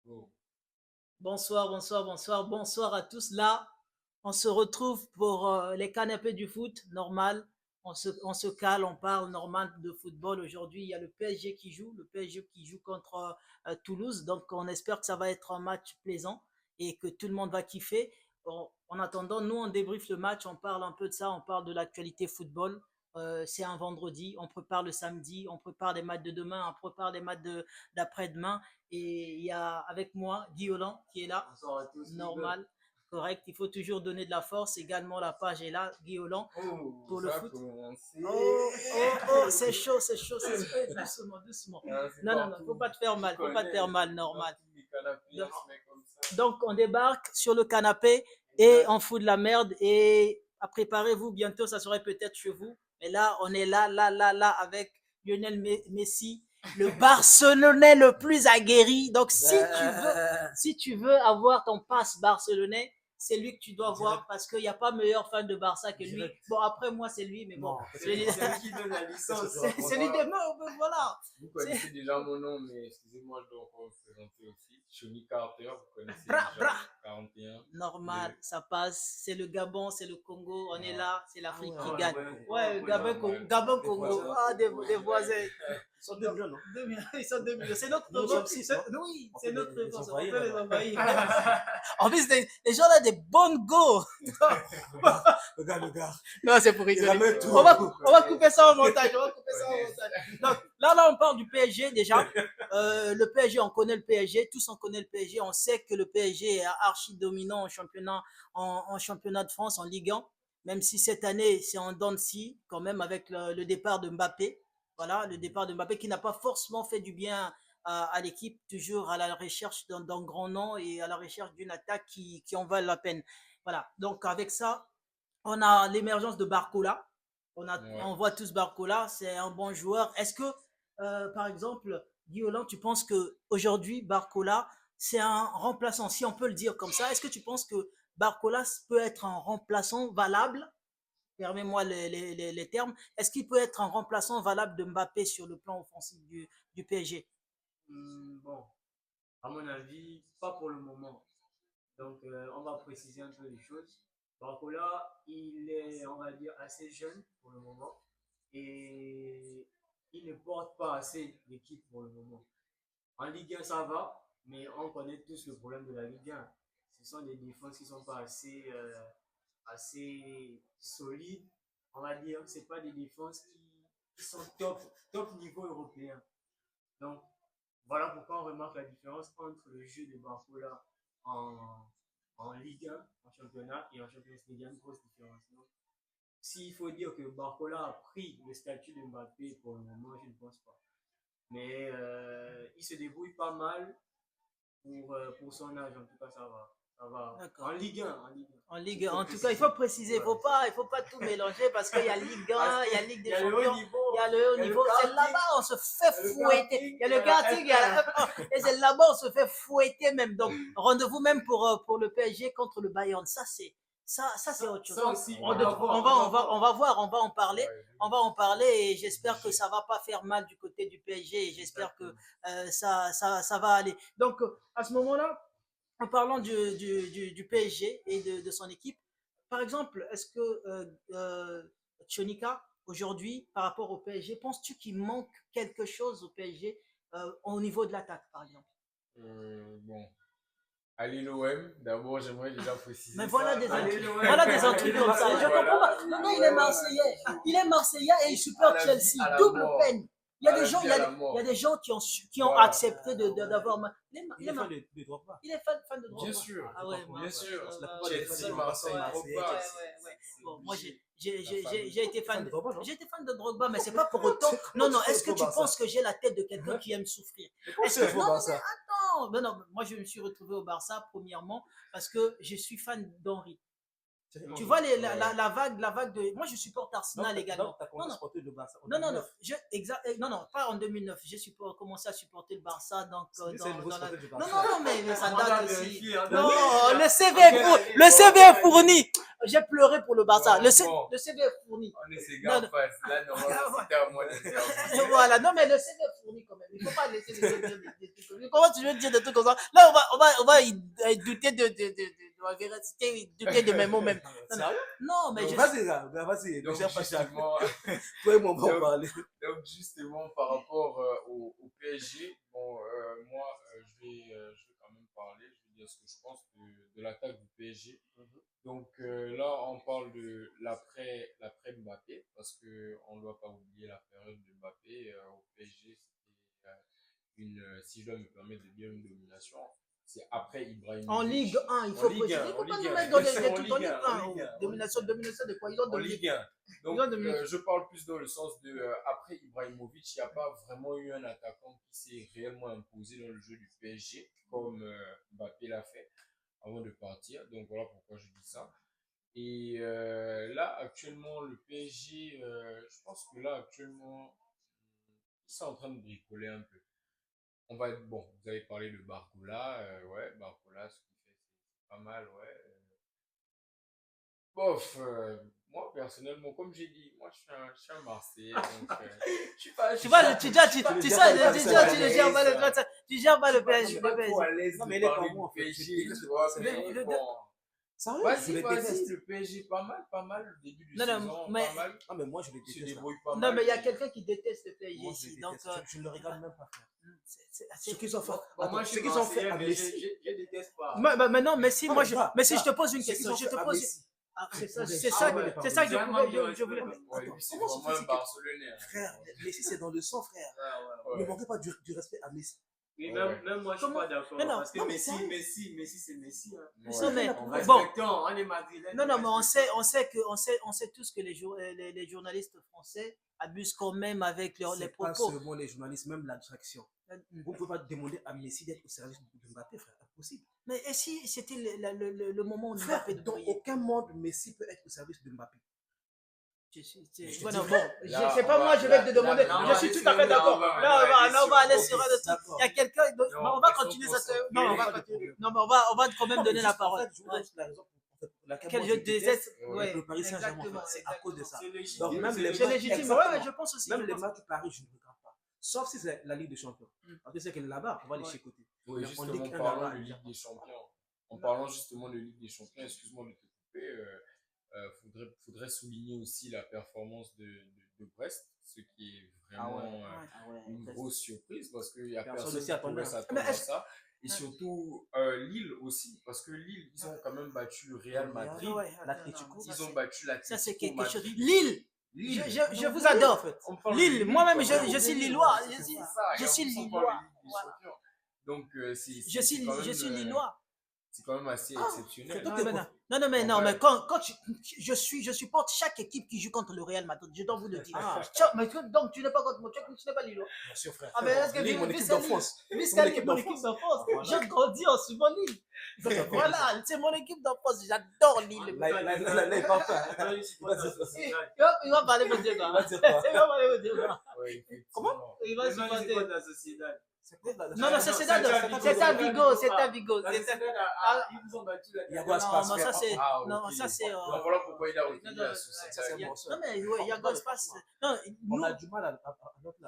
Oh. Bonsoir, bonsoir, bonsoir, bonsoir à tous. Là, on se retrouve pour les canapés du foot, normal. On se cale, on parle normal de football. Aujourd'hui, il y a le PSG qui joue, le PSG qui joue contre Toulouse. Donc, on espère que ça va être un match plaisant et que tout le monde va kiffer. En attendant, nous, on débriefe le match, on parle un peu de ça, on parle de l'actualité football. C'est un vendredi, on prépare le samedi, on prépare les matchs de demain, on prépare les matchs d'après-demain. Et il y a avec moi Guy Holland qui est là. Bonsoir à tous, Normal, correct. Il faut toujours donner de la force. Également, la page est là, Guy Holland, Oh, pour le ça a foot. commencé. Oh, oh, oh, c'est chaud, c'est chaud. Doucement, doucement. Ah, c'est Non, non, non, partout. faut pas te faire mal, Tu faut pas te faire mal, connais, dans normal. tous les canapés, Donc, on se met comme ça. donc, on débarque sur le canapé et on fout de la merde. Et préparez-vous, bientôt, ça serait peut-être chez vous. Mais là, on est là, avec Lionel Messi, le Barcelonais le plus aguerri. Donc, si tu veux avoir ton passe barcelonais, c'est lui que tu dois voir parce qu'il n'y a pas meilleur fan de Barça que lui. Bon, après moi, c'est lui, mais bon. C'est lui qui donne la licence. C'est lui de moi, voilà. Vous connaissez déjà mon nom, mais excusez-moi, je dois encore vous présenter aussi. Johnny Carter, vous connaissez Bra, déjà. bra. 41. Normal, ça passe. C'est le Gabon, c'est le Congo, on est là, c'est l'Afrique qui ouais, gagne. ouais, Gabon, Congo, des voisins. Ils sont 2 millions, non? Ils sont 2 millions. C'est notre Nous sommes 6, non? oui, On c'est peut notre les réponse. On envoyer, peut les là-bas. envoyer. En plus, les gens là, des bonnes go. Le gars. Non, c'est pour Il rigoler. ramène tout. On va couper ça en montage. Donc, là, on parle du PSG déjà. Le PSG, on connaît le PSG. Tous, on connaît le PSG. On sait que le PSG est archi dominant en championnat, en championnat de France, en Ligue 1. Même si cette année, c'est en dents de scie, quand même, avec le départ de Mbappé. Voilà, le départ de Mbappé qui n'a pas forcément fait du bien à l'équipe, toujours à la recherche d'un grand nom et à la recherche d'une attaque qui en valent la peine. Voilà, donc avec ça, on a l'émergence de Barcola. On voit tous Barcola, c'est un bon joueur. Est-ce que, par exemple, Guillaume, tu penses que aujourd'hui Barcola, c'est un remplaçant, si on peut le dire comme ça, est-ce que tu penses que Barcola peut être un remplaçant valable? Permets-moi les termes. Est-ce qu'il peut être un remplaçant valable de Mbappé sur le plan offensif du PSG? Bon, à mon avis, pas pour le moment. Donc, on va préciser un peu les choses. Barcola, il est, on va dire, assez jeune pour le moment et il ne porte pas assez l'équipe pour le moment. En Ligue 1, ça va, mais on connaît tous le problème de la Ligue 1. Ce sont des défenses qui ne sont pas assez solides. On va dire que ce pas des défenses qui sont top niveau européen. Donc, voilà pourquoi on remarque la différence entre le jeu de Barcola en, en Ligue 1, en championnat, et en Champions League. Il y a une grosse différence. Donc, s'il faut dire que Barcola a pris le statut de Mbappé pour le moment, je ne pense pas. Mais il se débrouille pas mal pour son âge, en tout cas, ça va. Ça va. En Ligue 1. En Ligue 1. En tout cas, il faut préciser, il faut pas tout mélanger parce qu'il y a Ligue 1, il y a Ligue des Champions, il y a le haut niveau. C'est là-bas, on se fait fouetter. Il y a le karting, et c'est là-bas, on se fait fouetter même. Donc, rendez-vous même pour le PSG contre le Bayern. Ça, c'est autre chose. Ça aussi, On va voir, on va en parler. On va en parler et j'espère que ça va pas faire mal du côté du PSG et j'espère que ça va aller. Donc, à ce moment-là, en parlant du PSG et de son équipe, par exemple, est-ce que Tchonika, aujourd'hui, par rapport au PSG, penses-tu qu'il manque quelque chose au PSG au niveau de l'attaque, par exemple? Bon. Allez l'OM, d'abord j'aimerais déjà préciser. Mais ça. voilà des intrigues comme ça. Je comprends pas. Le gars, il est Marseillais. Il est Marseillais et il supporte Chelsea. Double peine. Il y a des gens qui ont accepté d'avoir. Il est fan de Drogba. Il est fan de Drogba. Bien sûr. Ah ouais, Bien sûr. Chelsea, Marseille, Drogba. Bon, moi, j'ai été fan de Drogba, mais c'est pas pour autant. Non, est-ce que tu penses que j'ai la tête de quelqu'un qui aime souffrir? Non, moi je me suis retrouvé au Barça premièrement parce que je suis fan d'Henry. Tu vois la vague de. Moi je supporte Arsenal également. Tu as commencé à supporter le Barça. Non, pas en 2009. J'ai commencé à supporter le Barça. Donc, Non, mais ça date aussi. Non, Non, le CV est fourni. J'ai pleuré pour le Barça. Le CV est fourni. On est ses gars en face. Là, normalement, c'était à moi de faire. Voilà, non, mais le CV est fourni quand même. Il ne faut pas laisser des trucs comme ça. Comment tu veux dire des trucs comme ça? Là, on va douter de ma véracité, douter de mes mots même. Sérieux? Non, mais je Vas-y, gars, vas-y. Donc, Déjà, pas cher. justement, Toi et moi, on va en parler. donc, justement, par rapport au PSG, bon, moi, je vais quand même parler, je vais dire ce que je pense de l'attaque du PSG. Donc là, on parle de l'après Mbappé, parce qu'on ne doit pas oublier la période de Mbappé. Au PSG, c'était si je dois me permettre de dire, une domination. C'est après Ibrahimovic. en Ligue 1, il faut préciser. Il ne faut pas nous mettre dans les trucs en Ligue 1. Domination de quoi? Ils ont En dominé. Ligue 1. Donc, je parle plus dans le sens de après Ibrahimovic, il n'y a pas vraiment eu un attaquant qui s'est réellement imposé dans le jeu du PSG, comme Mbappé l'a fait avant de partir. Donc voilà pourquoi je dis ça. Et là, actuellement, le PSG, je pense que là, actuellement, ils sont en train de bricoler un peu. On va être bon. Vous avez parlé de Barcola. Ouais, Barcola, ce qu'il fait, c'est pas mal, ouais. Bof, moi, personnellement, comme j'ai dit, moi, je suis un Marseillais. Donc, je suis pas. Tu vois, tu ne gères pas le PSG. Tu gères pas le PSG. Non, mais il est pas bon, en fait. Sérieux? Vas-y, le PSG, pas mal, le début de saison, mais... pas mal. Ah, mais moi, je le Il se déteste. débrouille pas mal. Non, mais il y a quelqu'un qui déteste le PSG Moi, je ici. le Donc, déteste. Je ne le regarde même pas faire. c'est Ce qu'ils ont fait. Bon, moi, Attends, je ce suis qu'ils ont fait Marseillais, à mais Messi. je déteste pas. mais non, Messi, Non, moi, mais je, va, Messi, va. je te pose une Ce qu'ils question. ont Je te fait à pose. Messi. Ah, c'est ça, Ouais. c'est ça, Ah ouais, c'est ça que je Vraiment, voulais. Ouais, lui, c'est Comment se vraiment un fait-il que- Barcelonais. Frère, Messi, c'est dans le sang, frère. Ouais. Ne manquez pas du respect à Messi. Mais Ouais. même moi, je suis Comment? pas d'accord. Mais non, Parce que non, mais Messi, sérieux. c'est Messi. Hein. Non, mais On bon. Respectons, on est madrilène. Non, mais on sait tous que les journalistes français abusent quand même avec les C'est pas propos. seulement les journalistes, même l'attraction. Vous ne pouvez pas demander à Messi d'être au service de Mbappé, frère. Impossible. Mais et si c'était le moment où Frère, Mbappé de dans briller? aucun monde, Messi peut être au service de Mbappé. Voilà, dis, bon, là, c'est pas on moi, va- je vais te là, demander. là, Je suis tout à fait d'accord. Là, on va aller sur un autre truc. D'accord. Il y a quelqu'un. On va continuer cette. Non, on va continuer. Non, mais on va quand même donner la parole. Je vous donne la raison pour laquelle Quel moi, jeu je de déteste déteste. Ouais, le Paris Saint-Germain. exactement. C'est à cause de ça. C'est Donc, légitime. même les C'est matchs- légitime. exactement. Ouais, je pense aussi. Même je les pense. matchs du Paris, je ne regarde pas. Sauf si c'est la Ligue des Champions. Parce que c'est que là-bas, on va les chicoter. Oui, Mais en justement, Ligue 1, parlons là-bas, de Ligue des Champions. En parlant justement de Ligue des Champions, excuse-moi de te couper, faudrait souligner aussi la performance de Brest, ce qui est vraiment une grosse surprise parce qu'il n'y a personne s'y qui attendait. pouvait s'attendre Mais à est-ce- ça. Et surtout Lille aussi, parce que Lille, ils ont quand même battu le Real Madrid. Ouais, l'Atlético, Ils ont battu ça, c'est l'Atlético quelque chose. Madrid. Lille, Lille. je vous adore. en fait. On parle de Lille, Lille, moi-même, quand même. je suis Lillois. C'est Je suis- ça, et je en suis plus, on Lillois. parle de Ligue des Voilà. Champions. Donc, Je suis Lillois. c'est quand même assez exceptionnel. Non, mais quand je supporte chaque équipe qui joue contre le Real Madrid, je dois vous le dire. Donc, tu n'es pas contre moi, tu n'es pas Lillois. Bien sûr, frère. Ah, mais est-ce que Lille, mon Lille, équipe c'est d'enfance. Puisque Mon Lille, équipe mon d'enfance. équipe d'enfance, Voilà. j'ai grandi en suivant Lille. Voilà, c'est mon équipe d'enfance, j'adore Lille. Là, il parle pas. Il va parler de Dieu, Il va gars. dire quoi? Il va parler de Dieu, gars. Ouais, effectivement. Comment Il va supporter. la Sociedad. Non, c'est à Vigo, c'est à Vigo. Ils ont battu la Il y a Non, quoi se passe, mais ça frère? c'est. Ah, ok. Non, ça c'est. Donc voilà pourquoi il a retenu non, la Ça, Sociedad. c'est bon, ça. Non, mais oui, il y a quoi se passe. Non, On nous. a du mal à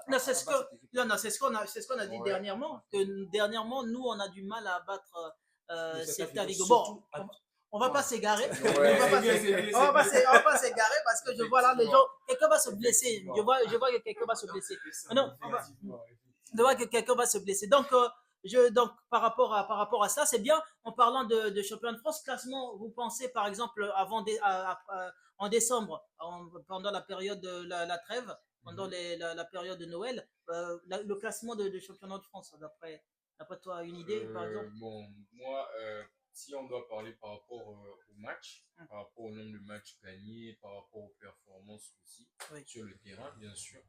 Non, c'est ce que. Non, c'est ce qu'on a dit Ouais. dernièrement. Que dernièrement, nous, on a du mal à battre Celta Vigo. Surtout Bon, on va pas s'égarer. Ouais. On va pas s'égarer parce que je vois là les gens. Quelqu'un va se blesser. Je vois que quelqu'un va se blesser. Non, on va- Je vois que quelqu'un va se blesser. Donc, par rapport à ça, c'est bien. En parlant de champion de France, classement, vous pensez par exemple en décembre, pendant la période de la trêve, pendant la période de Noël, le classement de championnat de France, d'après toi, une idée par exemple? Bon, moi, si on doit parler par rapport au match, par rapport au nombre de matchs gagnés, par rapport aux performances aussi, Oui. sur le terrain, bien sûr,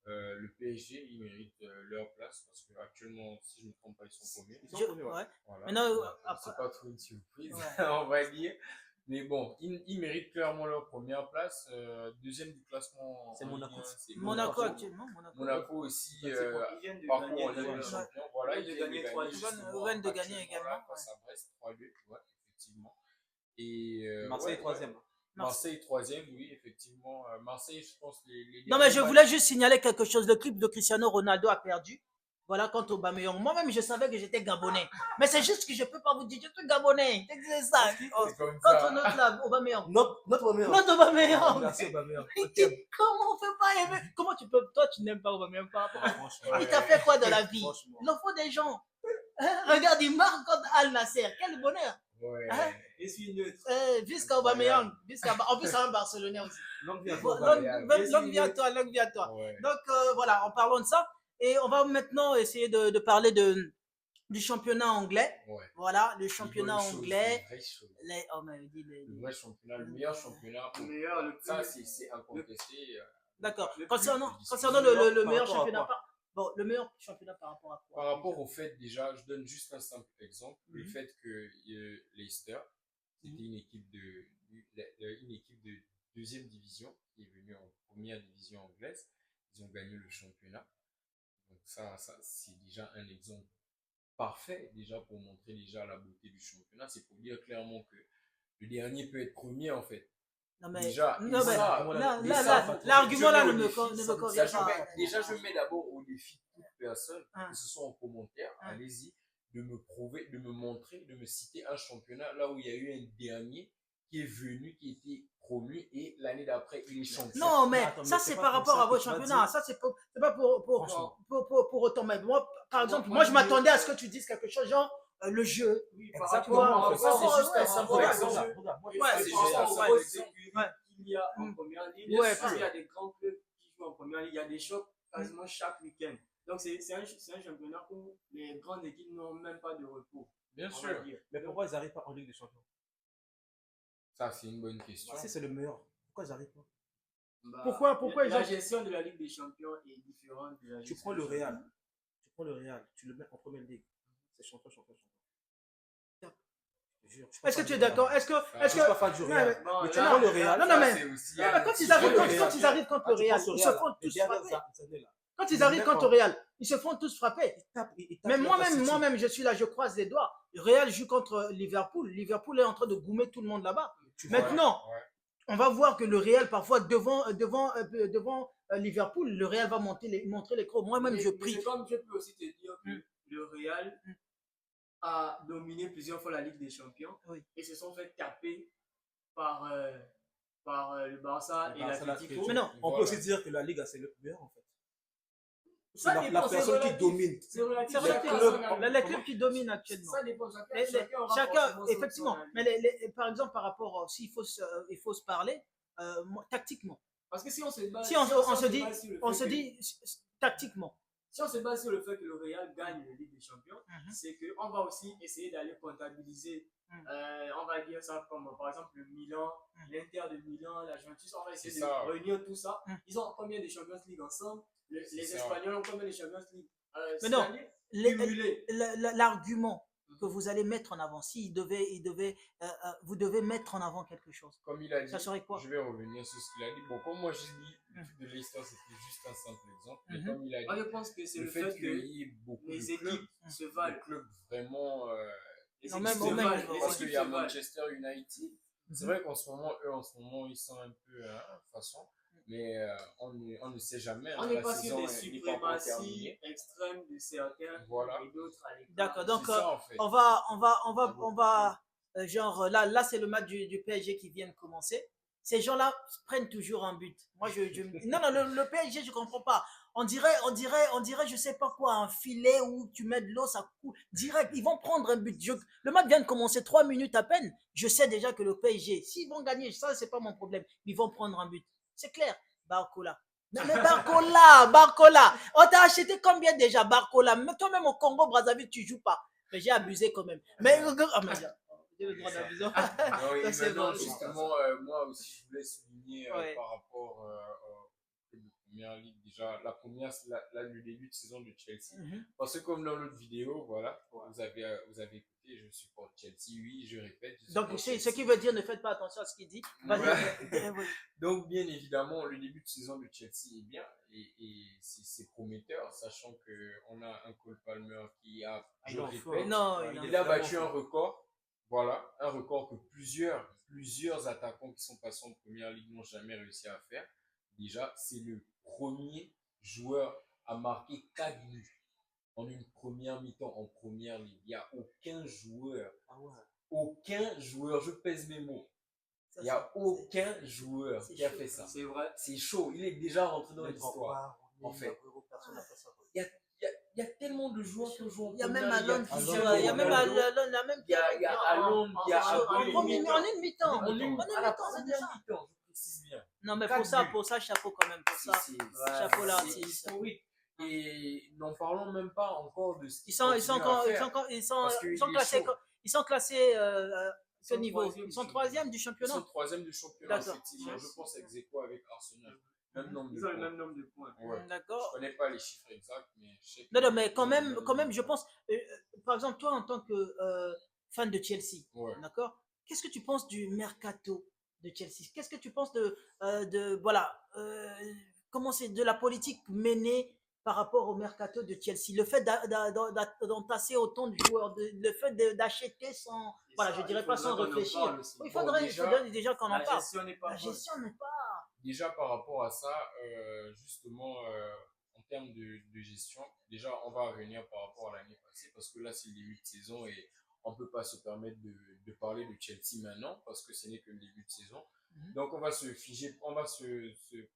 le PSG, ils méritent leur place parce qu'actuellement, si je ne me trompe pas, ils sont premiers. Ouais. Voilà. Maintenant, Donc, après- c'est pas trop une surprise, Ouais. on va dire. Mais bon, ils méritent clairement leur première place. Deuxième du classement, C'est en Monaco. Ligue 1, c'est Monaco actuellement. Monaco aussi, Ils viennent de parcours gagner en Ligue des le- Champions. Voilà, ils ils viennent de viennent de gagner 3-2. gagner justement, Ils viennent de gagner actuellement, également, là, face à Brest, 3-2, ouais, effectivement. Et Marseille, ouais, troisième. Marseille, troisième, oui, effectivement. Marseille, je pense, les Non, mais je derniers voulais juste signaler quelque chose. Le clip de Cristiano Ronaldo a perdu. Voilà, contre Aubameyang. Moi-même, je savais que j'étais Gabonais. Mais c'est juste que je ne peux pas vous dire, je suis Gabonais. C'est ça. Oh, C'est comme contre ça. notre là, Aubameyang. Notre Aubameyang. Notre Aubameyang. Merci Aubameyang. Comment on peut pas aimer? Comment tu peux, toi, tu n'aimes pas Aubameyang par rapport à... Franchement. Il t'a fait quoi dans la vie? Franchement. Il en faut des gens. Hein? Regarde, il marque contre Al Nasser. Quel bonheur. Ouais. Hein? Je suis neutre. Jusqu'à Aubameyang. En plus, c'est un Barcelonais aussi. Longue vie à Bon, toi. longue vie à toi, longue vie à toi. Ouais. Donc, voilà, en parlant de ça. Et on va maintenant essayer de parler du championnat anglais. Ouais. Voilà, le championnat Une bonne chose, anglais. une vraie chose. On m'avait dit Le vrai championnat, le meilleur championnat. Le meilleur, le plus. Ça, c'est incontesté. D'accord. Le Concernant le le meilleur par rapport à championnat, quoi? bon, le meilleur championnat par rapport à quoi? Par rapport au fait, déjà, je donne juste un simple exemple. Le Mhm. fait que Leicester, c'était une équipe de deuxième division qui est venue en première division anglaise. Ils ont gagné le championnat. Donc ça c'est déjà un exemple parfait déjà pour montrer déjà la beauté du championnat. C'est pour dire clairement que le dernier peut être premier en fait. Non, mais, Déjà, non, et mais ça, l'argument là je ne mets me, au défi, ne me ça, convient je pas. mets- déjà, je mets d'abord au défi toute personne, Hein. que ce soit en commentaire, Hein. allez-y, de me prouver, de me montrer, de me citer un championnat là où il y a eu un dernier qui est venu, qui était promu et l'année d'après, il est champion. Non, mais Attends, ça, mais c'est c'est par pas rapport comme ça à vos que tu vas championnats. dire. Ça, c'est pas pour Franchement. autant. Mais moi, par exemple, moi, moi, je je m'attendais dis- à ce que tu dises quelque chose, genre le jeu. Oui, Exactement. rapport- En fait, ça, ouais, c'est juste ouais, un simple ouais, exemple. ouais. Regarde, moi, Et Ouais, c'est c'est par juste rapport ça, aux ouais. écuries Ouais. qu'il y a en Mm. première ligue. Ouais, Parce plus. qu'il y a des grands clubs qui jouent en première ligue. Il y a des chocs quasiment chaque week-end. Donc, c'est un championnat où les grandes équipes n'ont même pas de repos. Bien on sûr, va dire. Mais pourquoi ils n'arrivent pas en Ligue des Champions? ça c'est une bonne question. Si c'est le meilleur, pourquoi ils n'arrivent pas? Bah, Pourquoi ils la ont- gestion de la Ligue des Champions est différente de la Tu gestion prends le du Real. championnat. Tu prends le Real, tu le mets en première ligue. C'est champion. Je te jure, je suis pas Est-ce que fan tu es du Real. d'accord? Est-ce Je suis que. pas fan du Non, Real. Bon, Mais tu là, prends le là, Real. Non, non, mais- c'est aussi Non, mais quand c'est ils arrivent le contre Real. contre le Real, ils se font les tous dernières frapper. années là. Quand ils arrivent contre le Real, ils se font tous frapper. Ils tapent Mais Manchester City. moi-même, je suis là, je croise les doigts. Le Real joue contre Liverpool. Liverpool est en train de goumer tout le monde là-bas. Tu vois, Maintenant, Ouais. on va voir que le Real, parfois, devant Liverpool, le Real va montrer les crocs. Moi-même, Mais- je mais prie. c'est comme je peux aussi te dire que Mm. le Real Mm. a dominé plusieurs fois la Ligue des Champions Oui. et se sont fait taper par, le Barça et l'Atlético. Mais non, on peut Voilà. aussi dire que la Ligue, c'est le meilleur en fait. Ça La dépend, c'est personne qui relatif. domine. C'est relatif. C'est vrai Chacun que a son les clubs qui dominent actuellement. Ça dépend. Chacun, Les- chacun aura Chacun, forcément son- effectivement. son avis. Mais par exemple, par rapport, s'il faut il faut se parler, tactiquement. Parce que si on se base, Si on se dit, base sur le on fait se que- dit tactiquement. si on se base sur le fait que le Real gagne la Ligue des Champions, Mhm. c'est qu'on va aussi essayer d'aller comptabiliser, Mhm. on va dire ça comme par exemple le Milan, Mhm. l'Inter de Milan, la Juventus, on va essayer C'est de ça. réunir tout ça. Mhm. Ils ont combien de Champions League ensemble? Les ça. Espagnols ont combien de Champions League Mais cette non, année? les- Cumulés. l'argument que vous allez mettre en avant, vous devez mettre en avant quelque chose. Comme il a dit, Ça serait quoi? je vais revenir sur ce qu'il a dit. Bon, comme moi j'ai dit, le truc de Leicester, c'était juste un simple exemple. Mais Mhm. comme il a Moi, dit, je pense que c'est le le fait fait qu'il que y ait beaucoup les de clubs, équipes se de valent. clubs vraiment. Les Non, équipes même se au même valent. niveau, Les Parce équipes qu'il y a se valent. Manchester United. C'est Mhm. vrai qu'en ce moment, ils sont un peu façon. Mais on ne sait jamais. On hein, n'est la pas sur saison des n'est pas encore suprématies terminée. extrêmes de certains Voilà. et d'autres à l'écart. D'accord, donc C'est ça, en fait. on va genre là c'est le match du PSG qui vient de commencer. Ces gens-là prennent toujours un but. Moi non le PSG je comprends pas. On dirait je sais pas quoi, un filet où tu mets de l'eau ça coule direct. Ils vont prendre un but. Le match vient de commencer 3 minutes à peine. Je sais déjà que le PSG s'ils vont gagner ça c'est pas mon problème. Ils vont prendre un but. C'est clair. Barcola. Mais Barcola, on t'a acheté combien déjà Barcola? Mais toi-même au Congo Brazzaville tu joues pas. Mais j'ai abusé quand même. Mais j'ai le droit d'abuser. Non, et Ça, c'est maintenant, bon. justement, moi aussi, je voulais souligner Ouais. par rapport au club de première ligue. Déjà, la première, le début de saison de Chelsea. Mhm. Parce que, comme dans l'autre vidéo, voilà, vous avez écouté, je supporte Chelsea. Oui, je répète. je Donc, supporte ce Chelsea. qui veut dire ne faites pas attention à ce qu'il dit. Vas-y. Ouais. Donc, bien évidemment, le début de saison de Chelsea est bien et c'est prometteur, sachant qu'on a un Cole Palmer qui a, je est en répète, forme. Non, il a battu un record. Voilà, un record que plusieurs attaquants qui sont passés en première ligue n'ont jamais réussi à faire. Déjà, c'est le premier joueur à marquer 4 buts en une première mi-temps en première ligue. Il n'y a aucun joueur, Ah ouais. je pèse mes mots. Ça, Il n'y a aucun joueur c'est qui a chaud. fait ça. C'est vrai. C'est chaud. Il est déjà rentré dans Les l'histoire. Drogba, En fait. Agüero, personne n'a fait ça. Il y a tellement de joueurs qui jouent en Il y a première même ligue. Alon qui Alonso, joue. Il y a même Ronaldo, Alon, la même il y a Alon, il y a en Agüero. une mi-temps. En une En à la mi-temps, c'est première déjà. mi-temps, je précise bien. Non, mais 4 pour ça, chapeau quand même pour ça. Chapeau C'est l'artiste. historique. Et n'en parlons même pas encore de ce Ils sont classés. Ils sont classés quel niveau? Ils sont troisième du Ils championnat. sont troisième du championnat, D'accord. effectivement. Je pense ex aequo avec Arsenal. Même nombre Ils de ont le points. même nombre de points. Ouais. Je D'accord. connais pas les chiffres exacts, mais je sais que Non, mais quand ils ont le même, nombre je de points. pense. Par exemple, toi, en tant que fan de Chelsea, Ouais. d'accord. Qu'est-ce que tu penses du mercato de Chelsea? Qu'est-ce que tu penses de comment c'est de la politique menée par rapport au mercato de Chelsea? Le fait d'entasser autant de joueurs, le fait d'acheter sans, voilà, je dirais pas sans réfléchir. Il faudrait déjà qu'on en La parle. gestion n'est pas La bonne. gestion n'est pas. Déjà par rapport à ça, justement, en termes de gestion, déjà on va revenir par rapport à l'année passée parce que là c'est le début de saison et on ne peut pas se permettre de parler de Chelsea maintenant parce que ce n'est que le début de saison. Donc on va se figer, on va se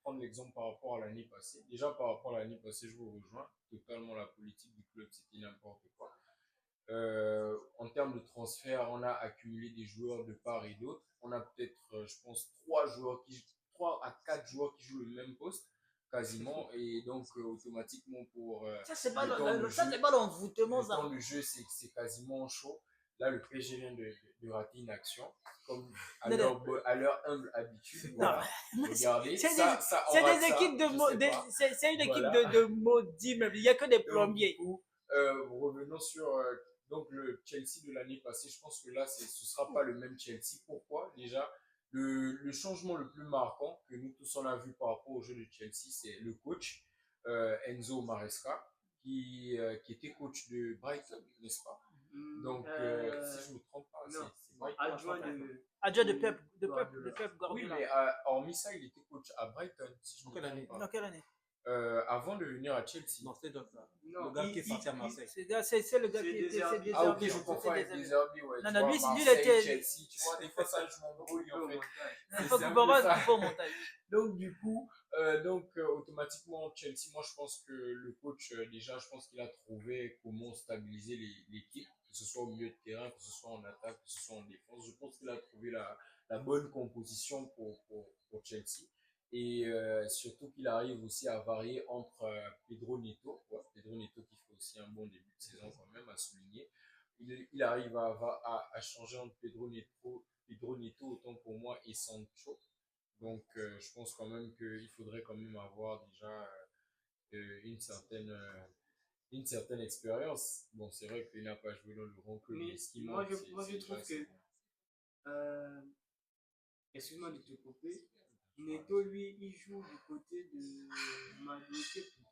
prendre l'exemple par rapport à l'année passée. Déjà par rapport à l'année passée, je vous rejoins totalement, la politique du club c'était n'importe quoi. En termes de transfert, on a accumulé des joueurs de part et d'autre. On a peut-être, je pense, 3 à 4 joueurs qui jouent le même poste quasiment et donc automatiquement pour Ça, c'est pas le temps de l'envoûtement, le ça. temps de jeu c'est quasiment chaud. Là le PSG vient de rater une action comme à leur humble habitude. Non, Voilà. Regardez, c'est ça, c'est on rate des ça, équipes de je mo- sais des- pas. c'est une équipe Voilà. de maudits, même. Il n'y a que des Donc, plombiers. du coup, revenons sur donc le Chelsea de l'année passée. Je pense que là, ce ne sera pas le même Chelsea. Pourquoi? Déjà, le changement le plus marquant que nous tous on a vu par rapport au jeu de Chelsea, c'est le coach Enzo Maresca, qui était coach de Brighton, n'est-ce pas? Donc, si je ne me trompe pas, non. c'est Brighton. Adjoint de Pep Oui, Guardiola. mais hormis ça, il était coach à Brighton, si je ne me Quelle trompe année? pas. Dans quelle année? Avant de venir à Chelsea. Non, c'était d'autres là. Non, Le gars qui est parti à Marseille. C'est le gars C'est qui était Deserbi. Ah ok, Deserbi. je confonds avec Deserbi. des Herbie, ouais. Non, Tu non, vois, lui, il Marseille, était. Chelsea, tu vois, des fois ça je m'embrouille en fait. Il faut C'est un qu'on peu voit ça. un faux montage. Donc du coup, automatiquement Chelsea, moi je pense que le coach, déjà, je pense qu'il a trouvé comment stabiliser l'équipe, que ce soit au milieu de terrain, que ce soit en attaque, que ce soit en défense. Je pense qu'il a trouvé la bonne composition pour Chelsea. Et surtout qu'il arrive aussi à varier entre Pedro Neto, ouais, Pedro Neto qui fait aussi un bon début de saison quand même à souligner. Il arrive à changer entre Pedro Neto autant pour moi et Sancho. Donc je pense quand même qu'il faudrait quand même avoir déjà une certaine expérience. Bon, c'est vrai qu'il n'a pas joué dans le grand club, mais ce qui moi, manque, je c'est trouve déjà que, ça. excuse-moi de te couper, Neto, lui, il joue du côté de Madueke plutôt.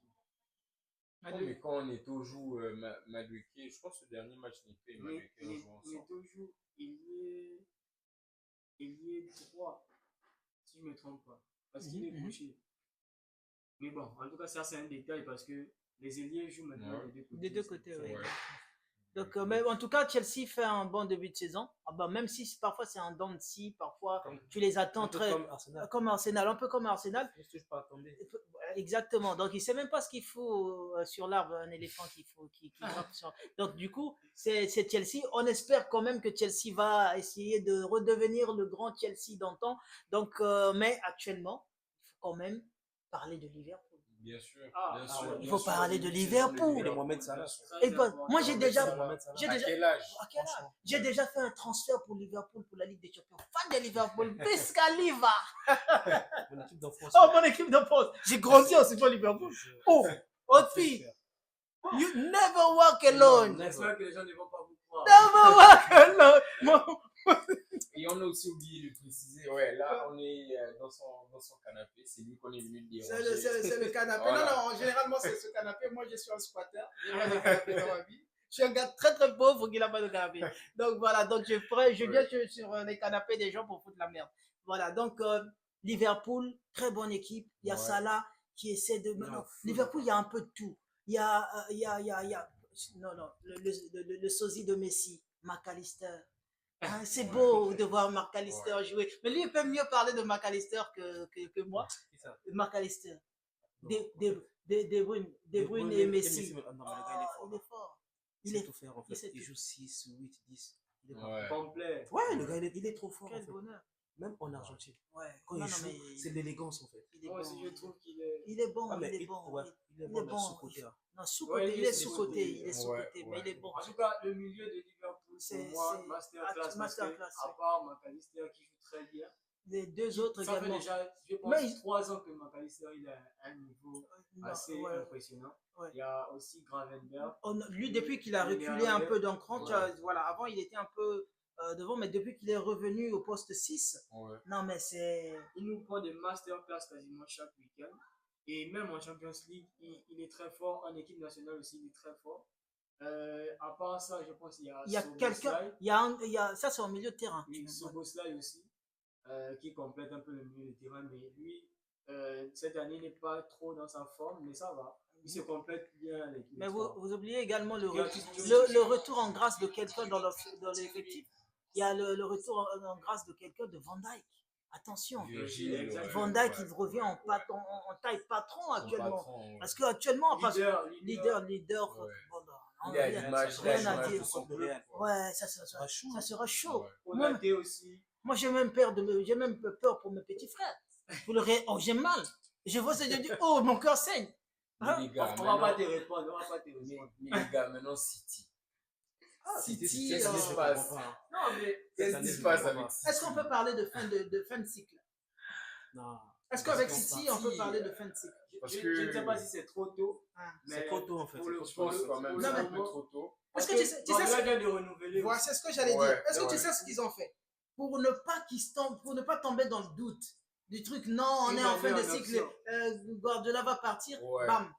Non, mais quand Neto joue Madueke, je pense que le dernier match Neto et Madueke ont joué ensemble. Neto joue, il y est 3, si je ne me trompe pas, parce qu'il est gaucher. Mais bon, en tout cas, ça c'est un détail parce que les ailiers jouent maintenant Des deux côtés, oui. Ouais. Donc, mais en tout cas, Chelsea fait un bon début de saison. Ah bah, même si parfois c'est un dent de scie, parfois tu les attends comme Arsenal, un peu comme Arsenal. Exactement. Donc, il ne sait même pas ce qu'il faut sur l'arbre, un éléphant qui grimpe sur. Donc, du coup, c'est Chelsea. On espère quand même que Chelsea va essayer de redevenir le grand Chelsea d'antan. Donc, mais actuellement, il faut quand même parler de Liverpool. Bien sûr, Ah, bien sûr. Il faut parler de Liverpool. Et Mohamed Salah. Et moi, j'ai déjà À quel âge? J'ai déjà fait un transfert pour Liverpool pour la Ligue des Champions. Fan de Liverpool, Pescaliva. Mon équipe d'enfance. Oh, mon équipe de France. J'ai grandi en supportant Liverpool. Oh, autre fille. You never walk alone. J'espère que les gens ne vont pas vous croire. Never walk alone. Et on a aussi oublié de préciser, ouais, là on est dans son canapé, c'est lui qu'on est venu déranger. C'est le canapé. Voilà. Non, généralement c'est ce canapé. Moi je suis un squatter. J'ai pas de canapé dans ma vie. Je suis un gars très très pauvre qui n'a pas de canapé. Donc voilà, donc je viens sur les canapés des gens pour foutre la merde. Voilà, donc Liverpool, très bonne équipe. Il y a Salah qui essaie de. Liverpool, il y a un peu de tout. Il y a, non, non, le sosie de Messi, McAllister. Hein, c'est beau de voir McAllister jouer. Mais lui, il peut mieux parler de McAllister que moi. Qui ça? McAllister. De Bruyne et Messi. Non, mais le gars, Il est fort. il Il sait est tout faire en il fait. sait Il tout. joue 6, 8, 10. Il est Ouais. Complet. Ouais, le gars, il est trop fort. En Quel fait. bonheur. Même en Argentine. Ouais. Quand Non, il non, joue, mais c'est l'élégance en fait. il est Moi bon. aussi, je trouve qu'il est. Il est bon, Ah, mais il est bon. ouais, il est il bon, est mais bon. sous-côté. Hein. Non, sous-côté, Ouais, il est sous-côté, il est Ouais, sous-côté, mais ouais. il est bon. En tout cas, le milieu de Liverpool, C'est- pour moi, c'est- masterclass. Parce que, masterclass, à ouais. part McAllister qui joue très bien, Les deux autres ça fait également. déjà, je pense, Mais il- 3 ans que McAllister il a un niveau Non, assez ouais. impressionnant. Ouais. Il y a aussi Gravenberg. Lui, depuis qu'il a Il est reculé un arrivé. peu d'un cran, tu Ouais. vois, voilà, avant il était un peu devant, mais depuis qu'il est revenu au poste 6, Ouais. non, mais c'est. Il nous prend des masterclass quasiment chaque week-end. Et même en Champions League, il est très fort. En équipe nationale aussi, il est très fort. À part ça, je pense qu'il y a Il y a Szoboszlai. quelqu'un, il y a, ça c'est au milieu de terrain. Oui, Szoboszlai aussi, qui complète un peu le milieu de terrain. Mais lui, cette année, il n'est pas trop dans sa forme, mais ça va. Il se complète bien avec Mais les trois. vous oubliez également le Il y a retour, tout- le retour en grâce de quelqu'un dans l'effectif. Il y a le retour en grâce de quelqu'un de Van Dijk. Attention, Virgil, ouais. Van Dijk il Ouais. revient en taille patron actuellement. Patron, ouais. Parce qu'actuellement, Leader. leader. Ouais. Bon, non, Il a rien- l'image rien à dire. de son club. Ouais, ça Ça sera chaud. ça sera chaud. Ouais. Konaté aussi. Moi, j'ai même peur pour mes petits frères. Oh, j'ai mal. Je vois ça, je dis, oh, mon cœur saigne. Hein? Mais les gars, On va pas maintenant, te répondre. On va pas te répondre. mais les gars, maintenant City. City, qu'est-ce qui se passe? Non, mais. Qu'est-ce qui se passe avec City? Est-ce qu'on peut parler de fin de cycle? Non. Est-ce qu'avec Parce City, qu'en on peut City, parler de fin de cycle? Parce Je que ne sais pas si c'est trop tôt. Ah. Mais C'est trop tôt en fait. pour le- je pense quand même pour que le c'est un moment- peu trop tôt. Est-ce que tu sais Guardiola vient de renouveler. Voilà, aussi. c'est ce que j'allais Ouais, dire. Est-ce que tu ouais. sais ce qu'ils ont fait? Pour ne pas tomber dans le doute du truc, non, on Ils est l'ont en fin mis de en cycle, option. Guardiola va partir, Ouais. bam,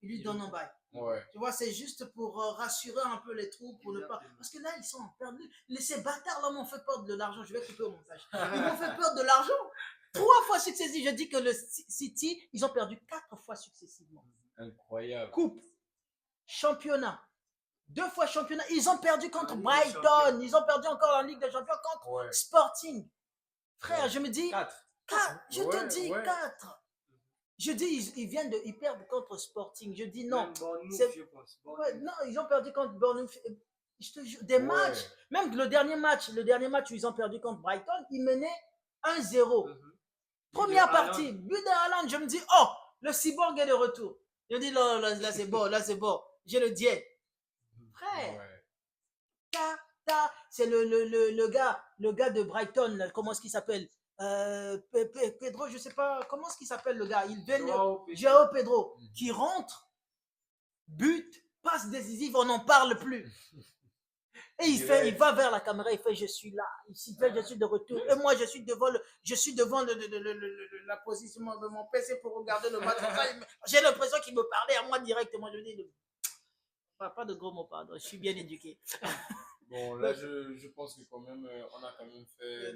il lui donne un bail. Ouais. Tu vois, c'est juste pour rassurer un peu les troupes, pour ne pas. Exactement. Parce que là, ils sont perdus. Ces bâtards là m'ont fait peur de l'argent. Je vais couper au montage. Ils m'ont fait peur de l'argent. 3 fois successivement. Je dis que le City, ils ont perdu 4 fois successivement. Incroyable. Coupe, championnat, 2 fois championnat. Ils ont perdu contre En Ligue des Brighton. Champions. Ils ont perdu encore en Ligue des Champions contre Ouais. Sporting. Frère, Ouais. je me dis, 4. 4. Je te Ouais, dis ouais. 4. Je dis, ils perdent contre Sporting. Je dis non. Même Bournemouth, c'est- je pense. Ouais, non, ils ont perdu contre Bournemouth. Je te jure, des Ouais. matchs. Même le dernier match où ils ont perdu contre Brighton, ils menaient 1-0. Première Haaland. partie, but de Haaland. Je me dis, oh, le cyborg est de retour. Je me dis, là c'est bon, là c'est bon. J'ai le diète. Frère, Ouais. c'est le gars de Brighton, là, comment est-ce qu'il s'appelle? Pedro, je sais pas, comment est-ce qu'il s'appelle le gars? Il vient Joao Pedro, qui rentre, but, passe décisive, on n'en parle plus. Et il va vers la caméra, il fait je suis là, je suis de retour. Et moi je suis devant la position de mon PC pour regarder le match. J'ai l'impression qu'il me parlait à moi directement. Je dis pas de gros mots, pardon, je suis bien éduqué. Bon, là, je pense que quand même, on a quand même fait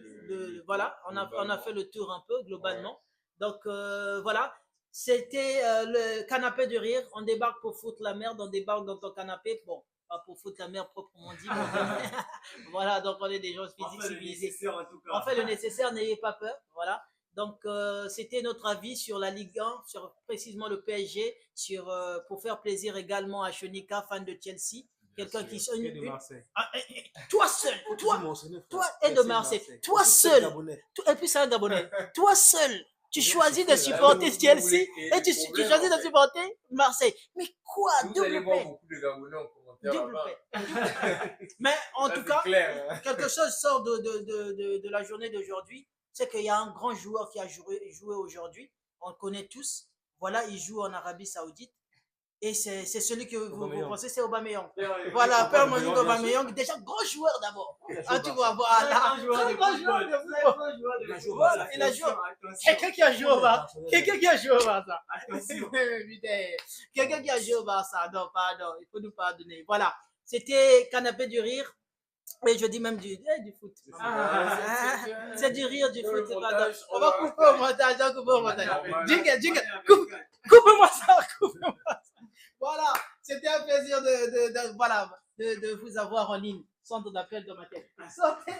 Voilà, on a fait le tour un peu globalement. Donc voilà, c'était le canapé de rire. On débarque pour foutre la merde, on débarque dans ton canapé. Bon, pas pour foutre la merde proprement dit. Mais voilà, donc on est des gens physiques civilisés. On fait le nécessaire, n'ayez pas peur. Voilà. Donc c'était notre avis sur la Ligue 1, sur précisément le PSG, pour faire plaisir également à Chenika, fan de Chelsea. Quelqu'un qui Et de Marseille. toi seul, toi et et de Marseille, toi seul, et puis c'est un Gabonais, toi seul, tu choisis de supporter Chelsea et tu choisis de supporter Marseille. Mais quoi, Vous allez double voir paix, beaucoup de Gabonais en commentaire. double là-bas. paix. Mais en Ça, tout c'est cas, clair, hein. quelque chose sort de la journée d'aujourd'hui, c'est qu'il y a un grand joueur qui a joué aujourd'hui, on le connaît tous, voilà, il joue en Arabie Saoudite. Et c'est celui que vous pensez, c'est Aubameyang. Voilà, Père Monique Aubameyang, déjà gros joueur d'abord. Ah, tu vois, voilà. Grand joueur de football. Voilà, il a joué. Quelqu'un qui a joué au Barça. Quelqu'un qui a joué au Barça. Putain. Quelqu'un qui a joué au Barça. Non, pardon, il faut nous pardonner. Voilà, c'était Canapé du rire. Et je dis même du foot. C'est du rire, du foot. On va couper au montage. Jingle, coupe-moi ça, coupe-moi ça. Voilà, c'était un plaisir voilà, de vous avoir en ligne. Centre d'appel de ma tête. Sortez.